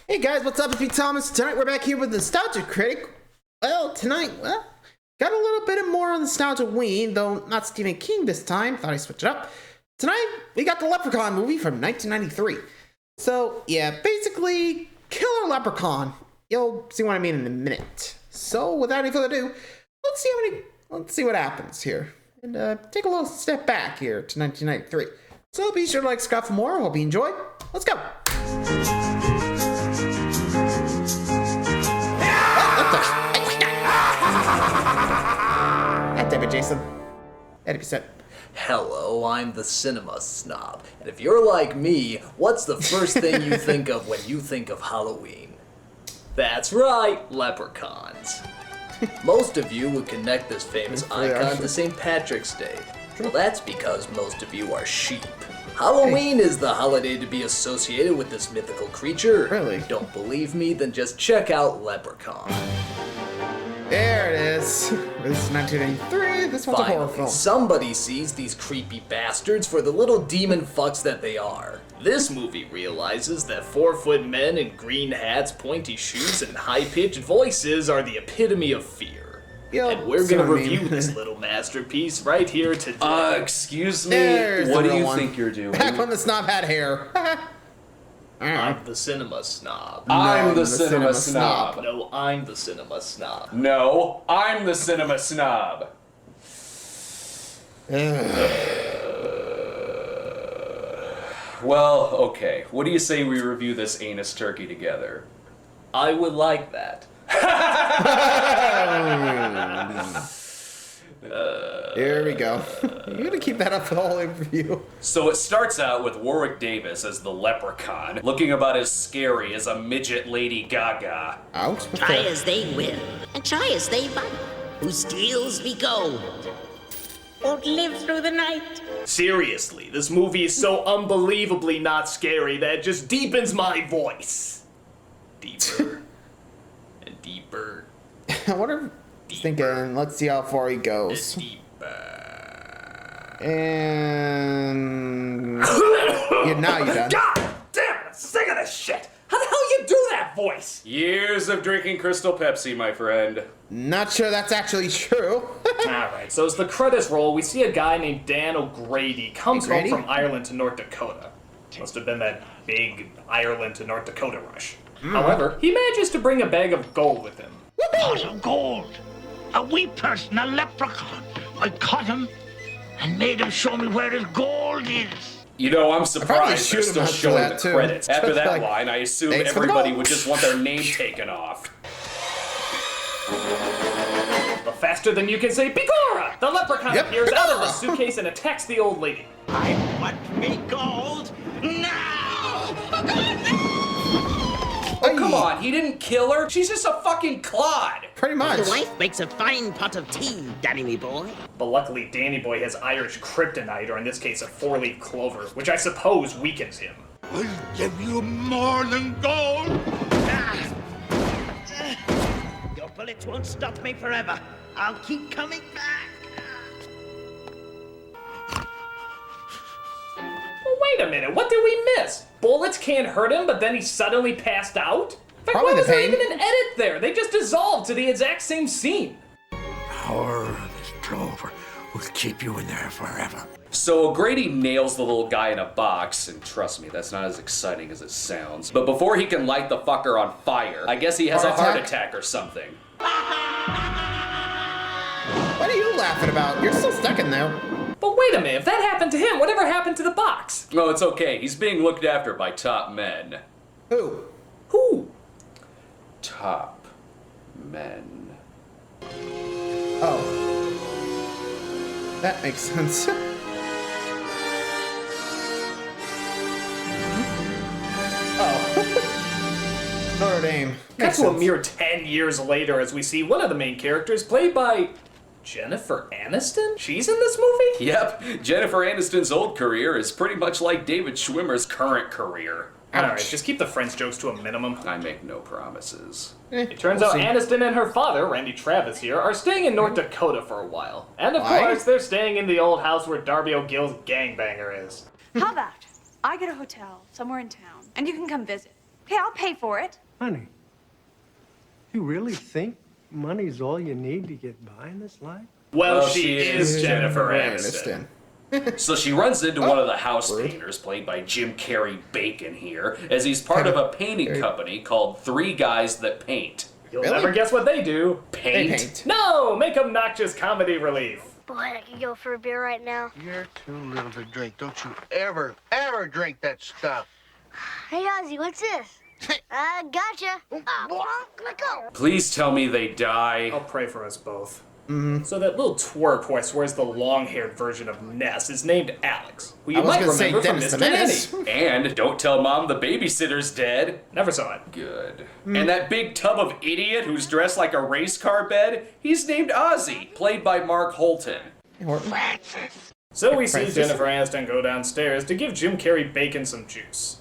Hey guys, what's up? It's me, Thomas. Tonight we're back here with Nostalgia Critic. Well, tonight, got a little bit more on Nostalgia Ween, though not Stephen King this time. Thought I'd switch it up. Tonight, we got the Leprechaun movie from 1993. So, yeah, basically, killer Leprechaun. You'll see what I mean in a minute. So, without any further ado, let's see what happens here. And take a little step back here to 1993. So be sure to like, subscribe for more. Hope you enjoy. Let's go. God damn it, Jason. 80%. Hello, I'm the Cinema Snob, and if you're like me, what's the first thing you think of when you think of Halloween? That's right, leprechauns. Most of you would connect this famous icon to St. Patrick's Day. Well, that's because most of you are sheep. Halloween is the holiday to be associated with this mythical creature. Really? Don't believe me? Then just check out Leprechaun. There it is. This is 1983. This one's a horror film. Somebody sees these creepy bastards for the little demon fucks that they are. This movie realizes that 4-foot men in green hats, pointy shoes, and high-pitched voices are the epitome of fear. And we're gonna review this little masterpiece right here today. Excuse me? There's what the do you real one. think you're doing? Back when the snob had hair. I'm the Cinema Snob. I'm the Cinema Snob. No, I'm the Cinema Snob. No, I'm the Cinema Snob. Well, okay. What do you say we review this anus turkey together? I would like that. Here we go. You're gonna keep that up for the whole interview. So it starts out with Warwick Davis as the Leprechaun, looking about as scary as a midget Lady Gaga. Ouch. Try as they will, and try as they might. Who steals me gold won't live through the night. Seriously, this movie is so unbelievably not scary that it just deepens my voice. Deeper. And deeper. I wonder if he's thinking, let's see how far he goes. And yeah, now you're done. God damn it, I'm sick of this shit! How the hell you do that voice? Years of drinking Crystal Pepsi, my friend. Not sure that's actually true. Alright, so as the credits roll, we see a guy named Dan O'Grady comes home from Ireland to North Dakota. Must have been that big Ireland to North Dakota rush. However, he manages to bring a bag of gold with him. Pot of gold. A wee person, a leprechaun. I caught him and made him show me where his gold is. You know, I'm surprised they're shoot him still after showing that, the too. credits. After that Like, line, I assume thanks for the everybody gold. would just want their name taken off. But faster than you can say, Bigora! The leprechaun appears out of the suitcase and attacks the old lady. I want me gold now! Oh, come on, he didn't kill her. She's just a fucking clod. Pretty much. The wife makes a fine pot of tea, Danny me boy. But luckily, Danny Boy has Irish kryptonite, or in this case, a 4-leaf clover, which I suppose weakens him. I'll give you more than gold! Your bullets won't stop me forever. I'll keep coming back. Well, wait a minute, what did we miss? Bullets can't hurt him, but then he suddenly passed out? In fact, Probably why the was there pain. even an edit there? They just dissolved to the exact same scene. Power of this clover will keep you in there forever. So O'Grady nails the little guy in a box, and trust me, that's not as exciting as it sounds. But before he can light the fucker on fire, I guess he has a heart attack or something. What are you laughing about? You're still stuck in there. But wait a minute, if that happened to him, whatever happened to the box? No, it's okay. He's being looked after by top men. Who? Who? Top men. Oh. That makes sense. Oh. Notre Dame. Cut Makes to a sense. mere 10 years later as we see one of the main characters played by Jennifer Aniston? She's in this movie? Yep, Jennifer Aniston's old career is pretty much like David Schwimmer's current career. Alright, just keep the French jokes to a minimum. I make no promises. It turns out Aniston and her father, Randy Travis here, are staying in North Dakota for a while. And of Why? course, they're staying in the old house where Darby O'Gill's gangbanger is. How about I get a hotel somewhere in town, and you can come visit? Okay, I'll pay for it. Honey, you really think money's all you need to get by in this life? Well, she is Jennifer Aniston. So she runs into one of the house painters, played by Jim Carrey Bacon here, as he's part of a painting company called Three Guys That Paint. You'll never guess what they do. Paint? They paint. No, make obnoxious comedy relief. Boy, I could go for a beer right now. You're too little to drink. Don't you ever drink that stuff. Hey, Ozzy, what's this? Gotcha. Let go. Please tell me they die. I'll pray for us both. So that little twerp who I swear is the long-haired version of Ness is named Alex, who you might remember from Mr. Nanny. And don't tell Mom the babysitter's dead. Never saw it. Good. And that big tub of idiot who's dressed like a race car bed, he's named Ozzy, played by Mark Holton. Francis. So we see Francis. Jennifer Aniston go downstairs to give Jim Carrey Bacon some juice.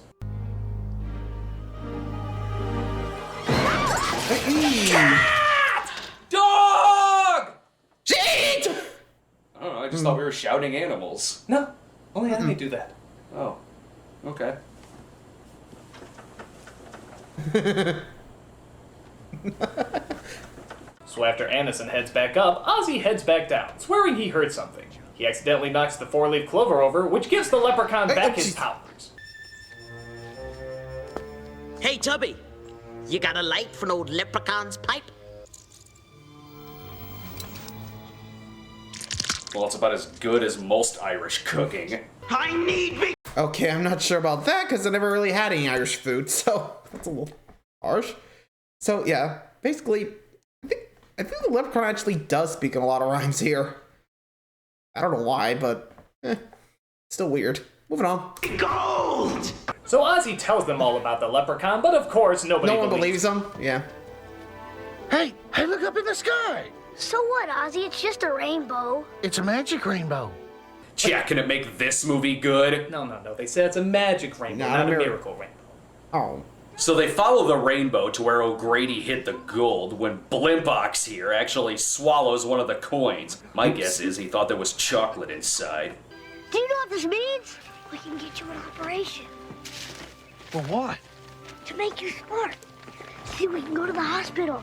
Dog! Shit! I don't know, I just thought we were shouting animals. No, only enemy do that. Oh, okay. So after Aniston heads back up, Ozzy heads back down, swearing he heard something. He accidentally knocks the four-leaf clover over, which gives the leprechaun back his powers. Hey, Tubby, you got a light for an old leprechaun's pipe? Well, it's about as good as most Irish cooking. I need me. Okay, I'm not sure about that because I never really had any Irish food, so that's a little harsh. So yeah, basically, I think the leprechaun actually does speak in a lot of rhymes here. I don't know why, but still weird. Moving on. Gold. So Ozzy tells them all about the leprechaun, but of course nobody No one believes him. Yeah. Hey, look up in the sky. So what, Ozzy? It's just a rainbow. It's a magic rainbow. Yeah, can it make this movie good? No. They said it's a magic rainbow, not a miracle rainbow. Oh. So they follow the rainbow to where O'Grady hit the gold when Blimbox here actually swallows one of the coins. My guess is he thought there was chocolate inside. Do you know what this means? We can get you an operation For what? to make you smart. See, we can go to the hospital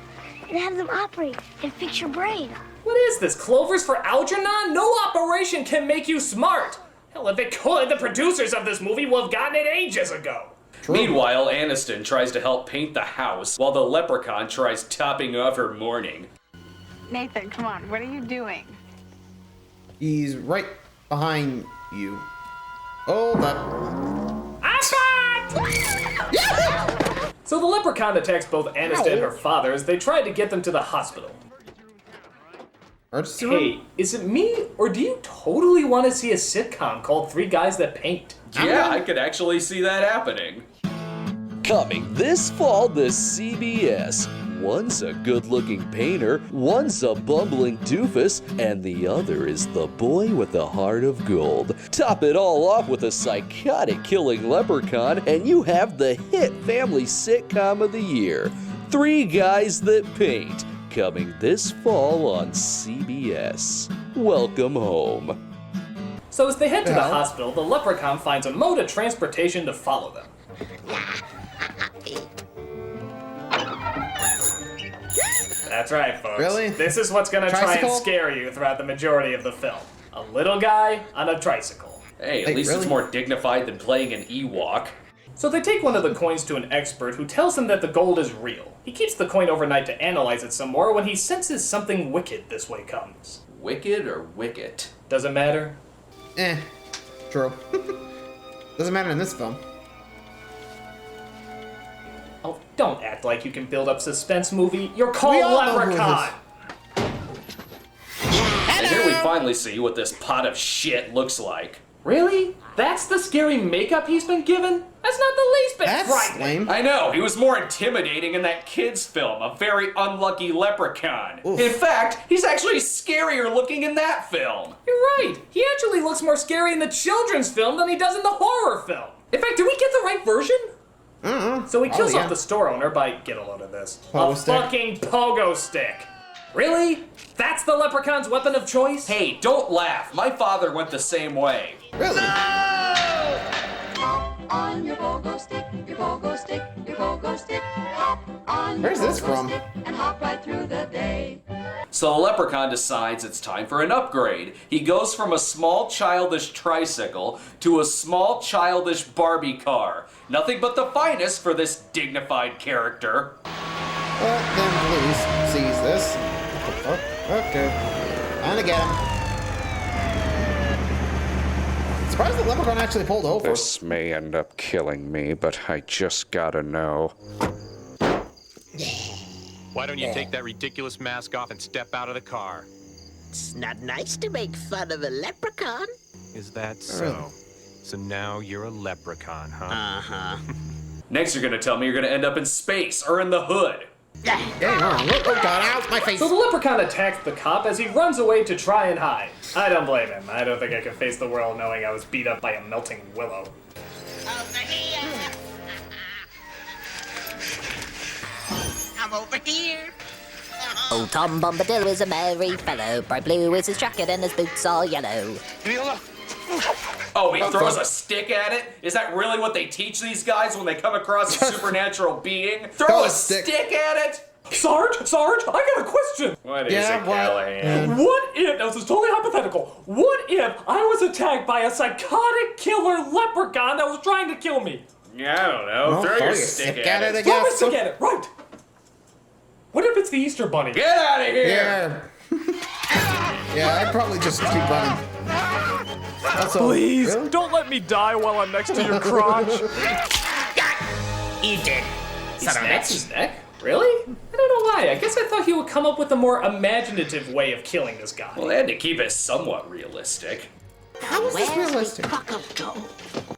and have them operate and fix your brain. What is this, Clovers for Algernon? No operation can make you smart! Hell, if it could, the producers of this movie would have gotten it ages ago! True. Meanwhile, Aniston tries to help paint the house while the leprechaun tries topping off her mourning. Nathan, come on, what are you doing? He's right behind you. Hold up. So the leprechaun attacks both Aniston and her father as they try to get them to the hospital. Emergency room? Hey, is it me, or do you totally want to see a sitcom called Three Guys That Paint? Yeah, I could actually see that happening. Coming this fall to CBS. One's a good-looking painter, one's a bumbling doofus, and the other is the boy with a heart of gold. Top it all off with a psychotic killing leprechaun, and you have the hit family sitcom of the year, Three Guys That Paint, coming this fall on CBS. Welcome home. So as they head to the hospital, the leprechaun finds a mode of transportation to follow them. That's right, folks. Really? This is what's gonna try Tricycle? and scare you throughout the majority of the film. A little guy on a tricycle. Hey, at Hey, least really? it's more dignified than playing an Ewok. So they take one of the coins to an expert who tells them that the gold is real. He keeps the coin overnight to analyze it some more when he senses something wicked this way comes. Wicked or Wicket? Doesn't matter. True. Doesn't matter in this film. Oh, don't act like you can build up suspense, movie. You're called We all know who it Leprechaun! And here we finally see what this pot of shit looks like. Really? That's the scary makeup he's been given? That's not the least bit That's frightening. lame. I know, he was more intimidating in that kid's film, A Very Unlucky Leprechaun. Oof. In fact, he's actually scarier looking in that film. You're right. He actually looks more scary in the children's film than he does in the horror film. In fact, did we get the right version? So he kills off the store owner by, get a load of this, Pogo a stick. fucking pogo stick. Really? That's the leprechaun's weapon of choice? Hey, don't laugh. My father went the same way. Really? On your pogo stick, your pogo stick, your pogo Where's this from? So the leprechaun decides it's time for an upgrade. He goes from a small childish tricycle to a small childish Barbie car. Nothing but the finest for this dignified character. Then please seize this. What the fuck? Okay. And I get him. Surprised the leprechaun actually pulled over. This may end up killing me, but I just gotta know. Why don't you take that ridiculous mask off and step out of the car? It's not nice to make fun of a leprechaun. Is that so? So now you're a leprechaun, huh? Uh-huh. Next you're gonna tell me you're gonna end up in space or in the hood. Hang on. Oh god, ow, my face. So the leprechaun attacks the cop as he runs away to try and hide. I don't blame him. I don't think I could face the world knowing I was beat up by a melting willow. Over here. I'm over here. Oh, Tom Bombadil is a merry fellow. Bright blue is his jacket and his boots all yellow. Oh, he throws a stick at it? Is that really what they teach these guys when they come across a supernatural being? Throw a stick at it? Sarge, I got a question. What is it, Callahan? What if, now this is totally hypothetical, what if I was attacked by a psychotic killer leprechaun that was trying to kill me? Yeah, I don't know. Throw your stick at it. Throw my stick at it, right. What if it's the Easter Bunny? Get out of here! Yeah, I'd probably just keep running. Also, Please, really? don't let me die while I'm next to your crotch. Eat it. He snaps his neck? Really? I don't know why. I guess I thought he would come up with a more imaginative way of killing this guy. Well, they had to keep it somewhat realistic. How is this realistic?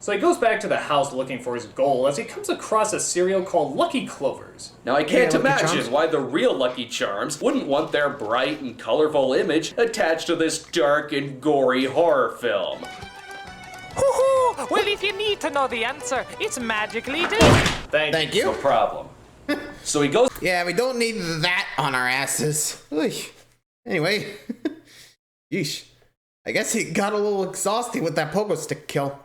So he goes back to the house looking for his goal as he comes across a cereal called Lucky Clovers. Now, I can't Lucky imagine Charms. why the real Lucky Charms wouldn't want their bright and colorful image attached to this dark and gory horror film. Hoo-hoo! Well, if you need to know the answer, it's magically done. Thank you. No problem. So he goes. Yeah, we don't need that on our asses. Oy. Anyway. Yeesh. I guess he got a little exhausted with that pogo stick kill.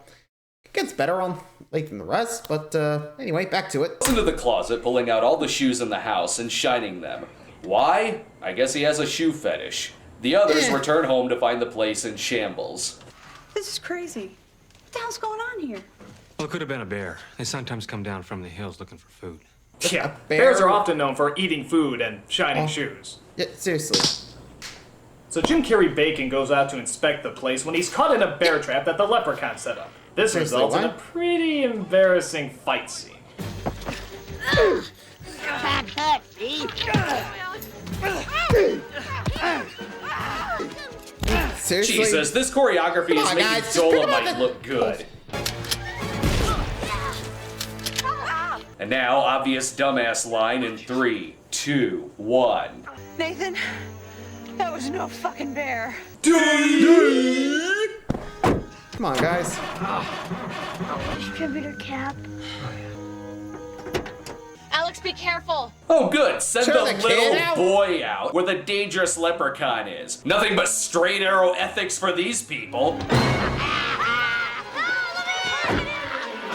It gets better on late than the rest, but anyway, back to it. Into the closet, pulling out all the shoes in the house and shining them. Why? I guess he has a shoe fetish. The others return home to find the place in shambles. This is crazy. What the hell's going on here? Well, it could have been a bear. They sometimes come down from the hills looking for food. Yeah, bear? bears are often known for eating food and shining shoes. Yeah, seriously. So Jim Carrey Bacon goes out to inspect the place when he's caught in a bear trap that the leprechaun set up. This Seriously, results in a what? pretty embarrassing fight scene. Seriously? Jesus, this choreography is on, making guys. Dolomite look good. And now, obvious dumbass line in 3, 2, 1. Nathan, that was no fucking bear. Come on, guys. Distributor cap. Alex, be careful. Oh good, send Turn the the little kid out. boy out where the dangerous leprechaun is. Nothing but straight arrow ethics for these people.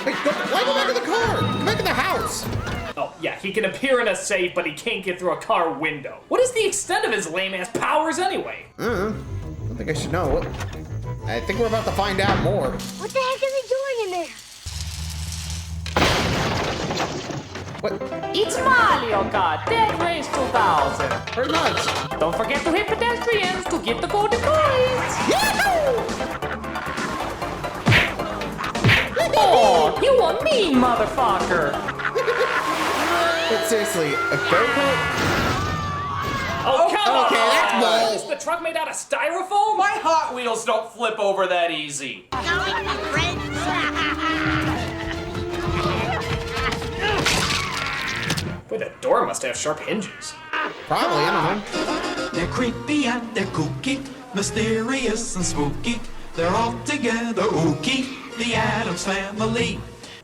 Wait, why go back in the car? Go back in the house. Oh, yeah, he can appear in a safe, but he can't get through a car window. What is the extent of his lame-ass powers anyway? I don't think I should know. I think we're about to find out more. What the heck are they doing in there? What? It's Mario Kart Dead Race 2000. Pretty much. Don't forget to hit pedestrians to get the golden coins. Oh, you a mean motherfucker. But seriously, a go-kart? Oh, come on! Okay, that's bull. Is the truck made out of styrofoam? My Hot Wheels don't flip over that easy. Boy, that door must have sharp hinges. Probably, I don't know. They're creepy and they're kooky, mysterious and spooky. They're all together ooky, the Addams Family.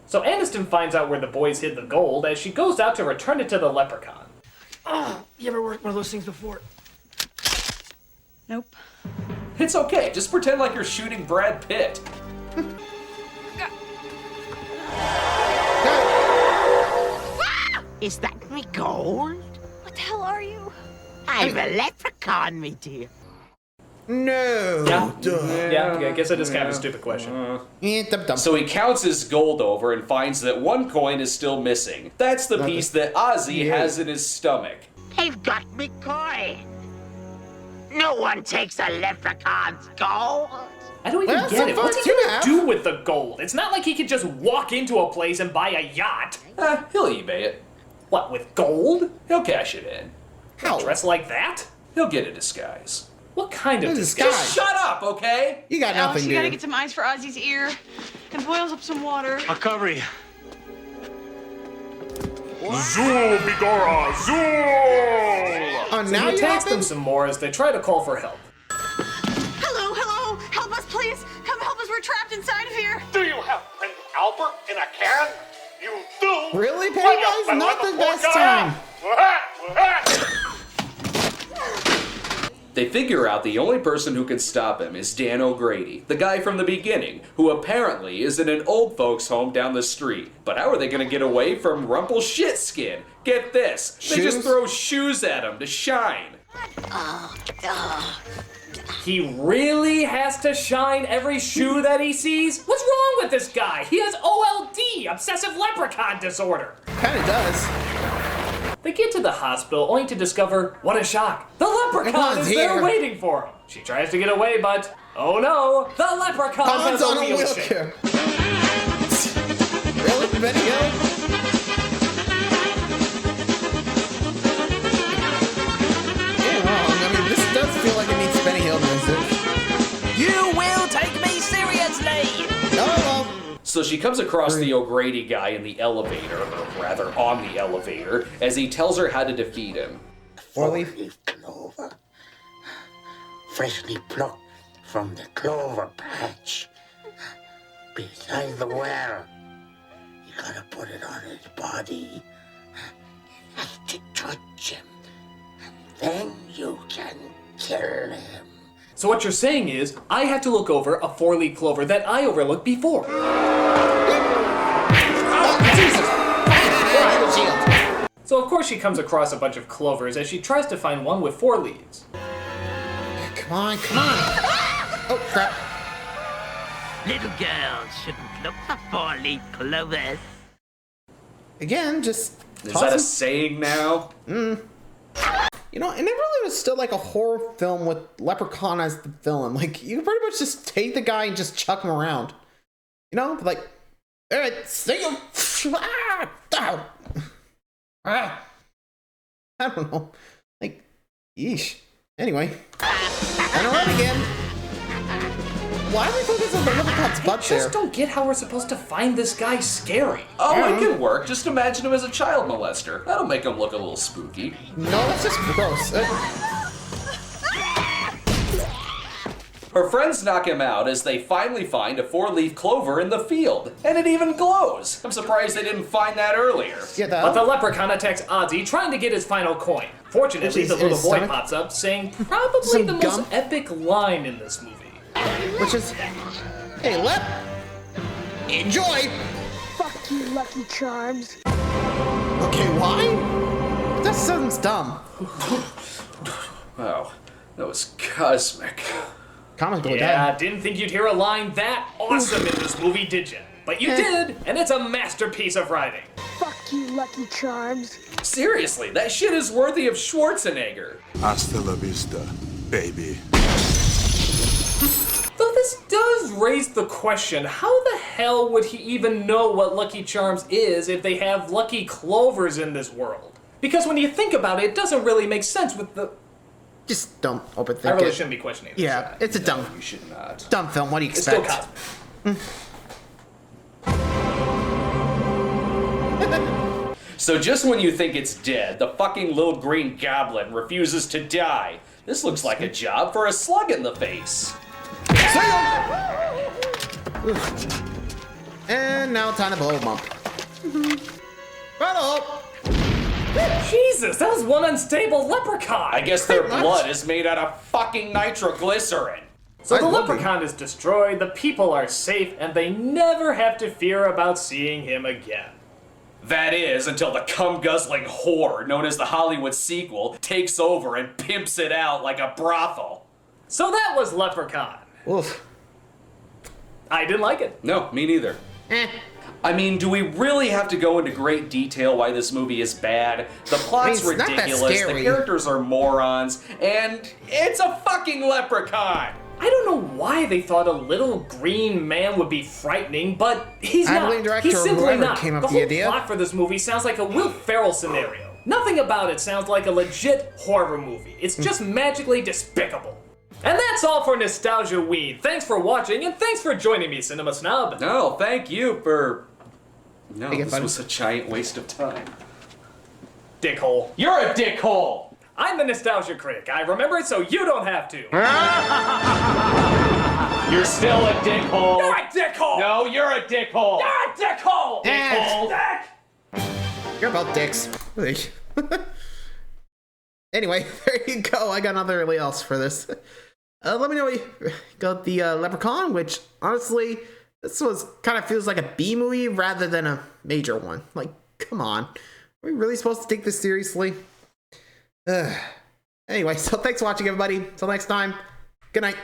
So Aniston finds out where the boys hid the gold as she goes out to return it to the leprechaun. Oh, you ever worked one of those things before? Nope. It's okay, just pretend like you're shooting Brad Pitt. Is that me gold? What the hell are you? I'm a leprechaun, me dear. No. Yeah, I guess that is kind of a stupid question. So he counts his gold over and finds that one coin is still missing. That's the piece that Ozzy has in his stomach. They've got me coin. No one takes a leprechaun's gold. I don't even get it. What's he gonna do with the gold? It's not like he could just walk into a place and buy a yacht. He'll eBay it. What, with gold? He'll cash it in. How? Dressed like that? He'll get a disguise. What kind of disguise? Just shut up, okay? You got Alex, nothing, you gotta dude. get some ice for Ozzy's ear and boils up some water. I'll cover you. Zool, Bigora, Zool! Oh, So now he you attacks have them some more as they try to call for help. Hello, hello! Help us, please! Come help us, we're trapped inside of here! Do you have Prince Albert in a can? You do? Really, Pennywise? Not the best time. They figure out the only person who can stop him is Dan O'Grady, the guy from the beginning, who apparently is in an old folks' home down the street. But how are they gonna get away from Rumpelstiltskin? Get this, they just throw shoes at him to shine. He really has to shine every shoe that he sees? What's wrong with this guy? He has OLD, obsessive leprechaun disorder. Kinda does. They get to the hospital only to discover, what a shock, the leprechaun is there waiting for him. She tries to get away, but, oh no, the leprechaun has a wheelchair. Really, Benny Hill? This does feel like it needs Benny Hill music. You will take me seriously! So she comes across the O'Grady guy in the elevator, or rather on the elevator, as he tells her how to defeat him. Four-leaf clover, freshly plucked from the clover patch, beside the well. You gotta put it on his body. You have to touch him, and then you can kill him. So what you're saying is, I have to look over a four-leaf clover that I overlooked before. So of course she comes across a bunch of clovers as she tries to find one with 4 leaves. Come on, come on. Oh, crap. Little girls shouldn't look for four-leaf clovers. Again, just... Is that a saying now? You know, I never really understood like a horror film with Leprechaun as the villain. Like, you pretty much just take the guy and just chuck him around. You know, like, all right, see you. I don't know. Like, yeesh. Anyway, and I run again. Why are we focusing on the Leprechaun's butt there? I just don't get how we're supposed to find this guy scary. Oh, it can work. Just imagine him as a child molester. That'll make him look a little spooky. No, that's just gross. Her friends knock him out as they finally find a 4-leaf clover in the field. And it even glows. I'm surprised they didn't find that earlier. But the leprechaun attacks Ozzy, trying to get his final coin. Fortunately, the little boy pops up, saying probably the most epic line in this movie. Which is, hey, Lep, enjoy. Fuck you, Lucky Charms. Okay, why? That sounds dumb. Wow, that was cosmic. Yeah, didn't think you'd hear a line that awesome in this movie, did you? But you did, and it's a masterpiece of writing. Fuck you, Lucky Charms. Seriously, that shit is worthy of Schwarzenegger. Hasta la vista, baby. Though this does raise the question, how the hell would he even know what Lucky Charms is if they have lucky clovers in this world? Because when you think about it, it doesn't really make sense with the... Just don't overthink it. I really shouldn't be questioning this. Yeah, it's a dumb... You should not. Dumb film, what do you It's still expect? cosmic. So just when you think it's dead, the fucking little green goblin refuses to die. This looks like a job for a slug in the face. And now time to blow him up. Hello. Jesus, that was one unstable leprechaun. I guess their blood is made out of fucking nitroglycerin. So the leprechaun is destroyed, the people are safe, and they never have to fear about seeing him again. That is, until the cum-guzzling whore known as the Hollywood sequel takes over and pimps it out like a brothel. So that was Leprechaun. Oof. I didn't like it. No, me neither. I mean, do we really have to go into great detail why this movie is bad? The plot's I mean, it's not that ridiculous, the scary. characters are morons, and it's a fucking leprechaun! I don't know why they thought a little green man would be frightening, but he's not. Idling director He's or simply whoever not. came up The with whole the idea. plot for this movie sounds like a Will Ferrell scenario. Nothing about it sounds like a legit horror movie. It's just magically despicable. And that's all for Nostalgia Weed. Thanks for watching, and thanks for joining me, Cinema Snob. No, thank you for... No, Make it this fun. was a giant waste of time. Dickhole. You're a dickhole! I'm the Nostalgia Critic. I remember it so you don't have to. You're still a dickhole! You're a dickhole! No, you're a dickhole! You're a dickhole! Dickhole! You're about dicks. Anyway, there you go. I got nothing else for this. Let me know what you got the Leprechaun, which honestly, this was kind of feels like a B movie rather than a major one. Like, come on. Are we really supposed to take this seriously? Anyway, so thanks for watching, everybody. Until next time, good night.